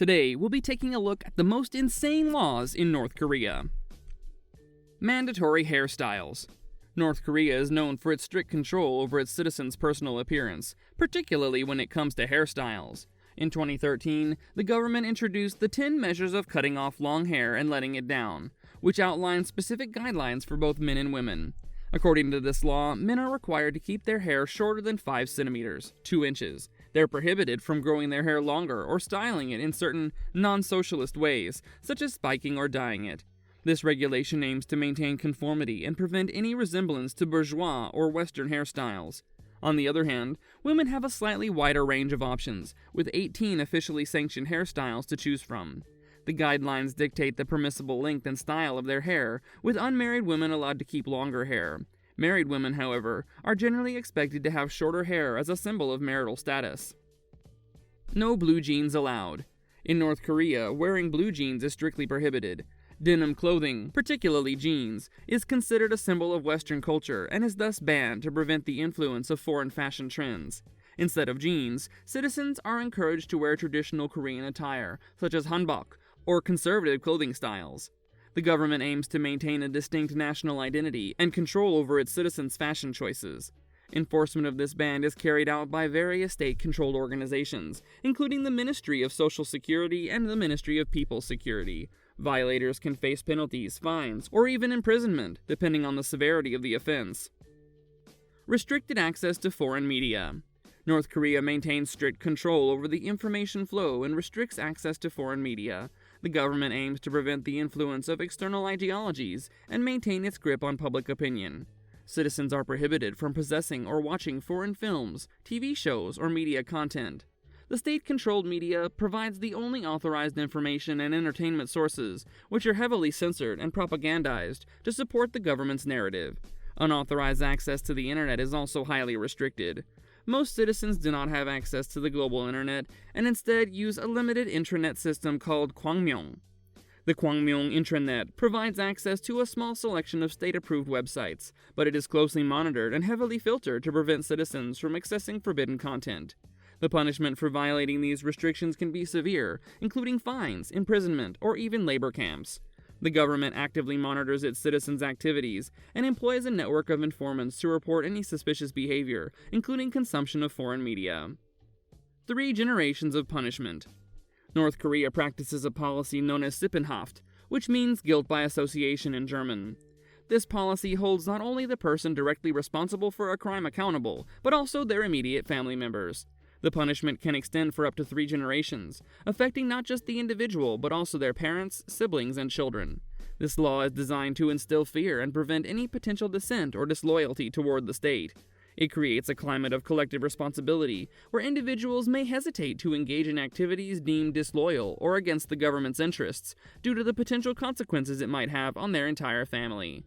Today, we'll be taking a look at the most insane laws in North Korea. Mandatory hairstyles. North Korea is known for its strict control over its citizens' personal appearance, particularly when it comes to hairstyles. In 2013, the government introduced the 10 measures of cutting off long hair and letting it down, which outlines specific guidelines for both men and women. According to this law, men are required to keep their hair shorter than 5 centimeters, 2 inches. They're prohibited from growing their hair longer or styling it in certain non-socialist ways, such as spiking or dyeing it. This regulation aims to maintain conformity and prevent any resemblance to bourgeois or Western hairstyles. On the other hand, women have a slightly wider range of options, with 18 officially sanctioned hairstyles to choose from. The guidelines dictate the permissible length and style of their hair, with unmarried women allowed to keep longer hair. Married women, however, are generally expected to have shorter hair as a symbol of marital status. No blue jeans allowed. In North Korea, wearing blue jeans is strictly prohibited. Denim clothing, particularly jeans, is considered a symbol of Western culture and is thus banned to prevent the influence of foreign fashion trends. Instead of jeans, citizens are encouraged to wear traditional Korean attire, such as hanbok, or conservative clothing styles. The government aims to maintain a distinct national identity and control over its citizens' fashion choices. Enforcement of this ban is carried out by various state-controlled organizations, including the Ministry of Social Security and the Ministry of People's Security. Violators can face penalties, fines, or even imprisonment, depending on the severity of the offense. Restricted access to foreign media. North Korea maintains strict control over the information flow and restricts access to foreign media. The government aims to prevent the influence of external ideologies and maintain its grip on public opinion. Citizens are prohibited from possessing or watching foreign films, TV shows, or media content. The state-controlled media provides the only authorized information and entertainment sources, which are heavily censored and propagandized to support the government's narrative. Unauthorized access to the internet is also highly restricted. Most citizens do not have access to the global internet and instead use a limited intranet system called Kwangmyong. The Kwangmyong intranet provides access to a small selection of state-approved websites, but it is closely monitored and heavily filtered to prevent citizens from accessing forbidden content. The punishment for violating these restrictions can be severe, including fines, imprisonment, or even labor camps. The government actively monitors its citizens' activities and employs a network of informants to report any suspicious behavior, including consumption of foreign media. 3 generations of punishment. North Korea practices a policy known as Sippenhaft, which means guilt by association in German. This policy holds not only the person directly responsible for a crime accountable, but also their immediate family members. The punishment can extend for up to 3 generations, affecting not just the individual, but also their parents, siblings, and children. This law is designed to instill fear and prevent any potential dissent or disloyalty toward the state. It creates a climate of collective responsibility, where individuals may hesitate to engage in activities deemed disloyal or against the government's interests, due to the potential consequences it might have on their entire family.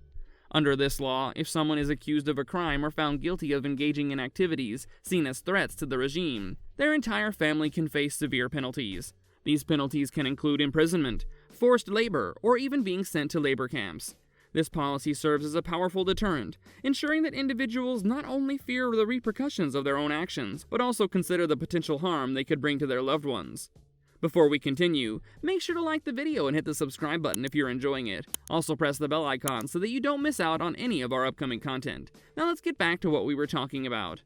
Under this law, if someone is accused of a crime or found guilty of engaging in activities seen as threats to the regime, their entire family can face severe penalties. These penalties can include imprisonment, forced labor, or even being sent to labor camps. This policy serves as a powerful deterrent, ensuring that individuals not only fear the repercussions of their own actions, but also consider the potential harm they could bring to their loved ones. Before we continue, make sure to like the video and hit the subscribe button if you're enjoying it. Also press the bell icon so that you don't miss out on any of our upcoming content. Now let's get back to what we were talking about.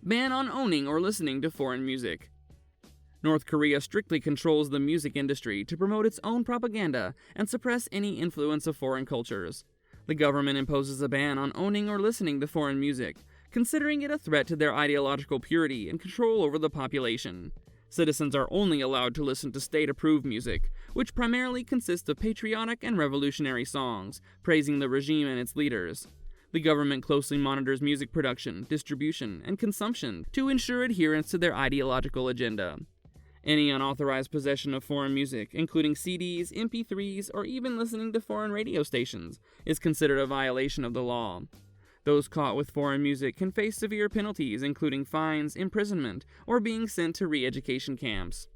Ban on owning or listening to foreign music. North Korea strictly controls the music industry to promote its own propaganda and suppress any influence of foreign cultures. The government imposes a ban on owning or listening to foreign music, considering it a threat to their ideological purity and control over the population. Citizens are only allowed to listen to state-approved music, which primarily consists of patriotic and revolutionary songs, praising the regime and its leaders. The government closely monitors music production, distribution, and consumption to ensure adherence to their ideological agenda. Any unauthorized possession of foreign music, including CDs, MP3s, or even listening to foreign radio stations, is considered a violation of the law. Those caught with foreign music can face severe penalties, including fines, imprisonment, or being sent to re-education camps.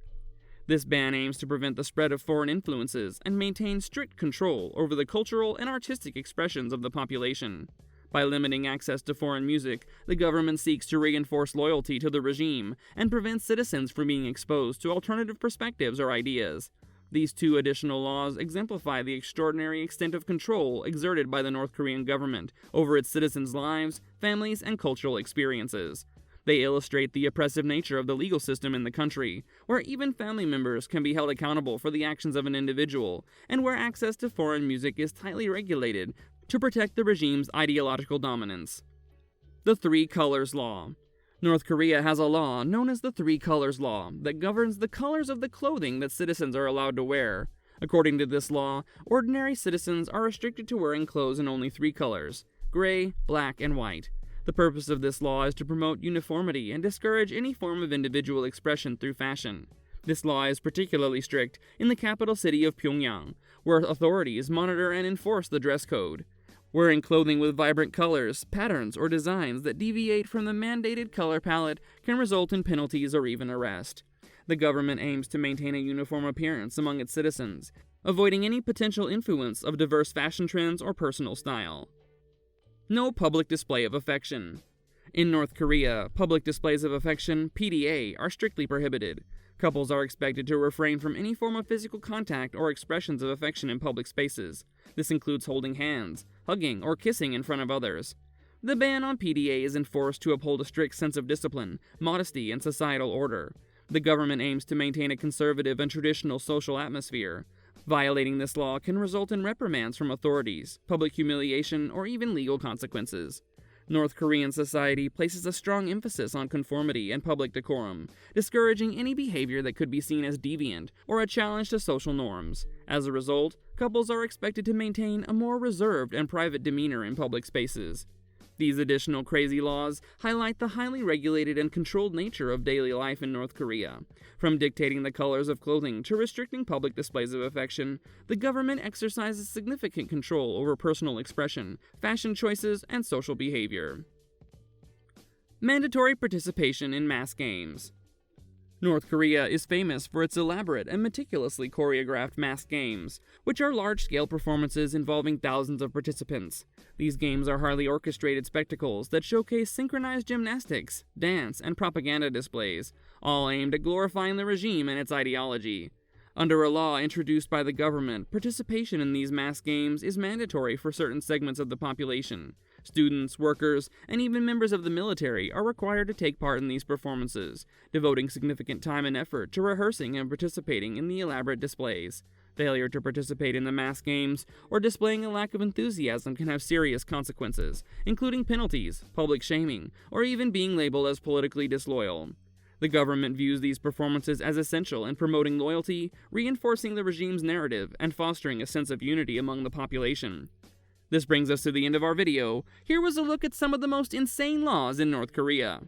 This ban aims to prevent the spread of foreign influences and maintain strict control over the cultural and artistic expressions of the population. By limiting access to foreign music, the government seeks to reinforce loyalty to the regime and prevent citizens from being exposed to alternative perspectives or ideas. These two additional laws exemplify the extraordinary extent of control exerted by the North Korean government over its citizens' lives, families, and cultural experiences. They illustrate the oppressive nature of the legal system in the country, where even family members can be held accountable for the actions of an individual, and where access to foreign music is tightly regulated to protect the regime's ideological dominance. The Three Colors Law. North Korea has a law known as the Three Colors Law that governs the colors of the clothing that citizens are allowed to wear. According to this law, ordinary citizens are restricted to wearing clothes in only three colors: gray, black, and white. The purpose of this law is to promote uniformity and discourage any form of individual expression through fashion. This law is particularly strict in the capital city of Pyongyang, where authorities monitor and enforce the dress code. Wearing clothing with vibrant colors, patterns, or designs that deviate from the mandated color palette can result in penalties or even arrest. The government aims to maintain a uniform appearance among its citizens, avoiding any potential influence of diverse fashion trends or personal style. No public display of affection. In North Korea, public displays of affection, PDA, are strictly prohibited. Couples are expected to refrain from any form of physical contact or expressions of affection in public spaces. This includes holding hands, hugging, or kissing in front of others. The ban on PDA is enforced to uphold a strict sense of discipline, modesty, and societal order. The government aims to maintain a conservative and traditional social atmosphere. Violating this law can result in reprimands from authorities, public humiliation, or even legal consequences. North Korean society places a strong emphasis on conformity and public decorum, discouraging any behavior that could be seen as deviant or a challenge to social norms. As a result, couples are expected to maintain a more reserved and private demeanor in public spaces. These additional crazy laws highlight the highly regulated and controlled nature of daily life in North Korea. From dictating the colors of clothing to restricting public displays of affection, the government exercises significant control over personal expression, fashion choices, and social behavior. Mandatory participation in mass games. North Korea is famous for its elaborate and meticulously choreographed mass games, which are large-scale performances involving thousands of participants. These games are highly orchestrated spectacles that showcase synchronized gymnastics, dance, and propaganda displays, all aimed at glorifying the regime and its ideology. Under a law introduced by the government, participation in these mass games is mandatory for certain segments of the population. Students, workers, and even members of the military are required to take part in these performances, devoting significant time and effort to rehearsing and participating in the elaborate displays. Failure to participate in the mass games or displaying a lack of enthusiasm can have serious consequences, including penalties, public shaming, or even being labeled as politically disloyal. The government views these performances as essential in promoting loyalty, reinforcing the regime's narrative, and fostering a sense of unity among the population. This brings us to the end of our video. Here was a look at some of the most insane laws in North Korea.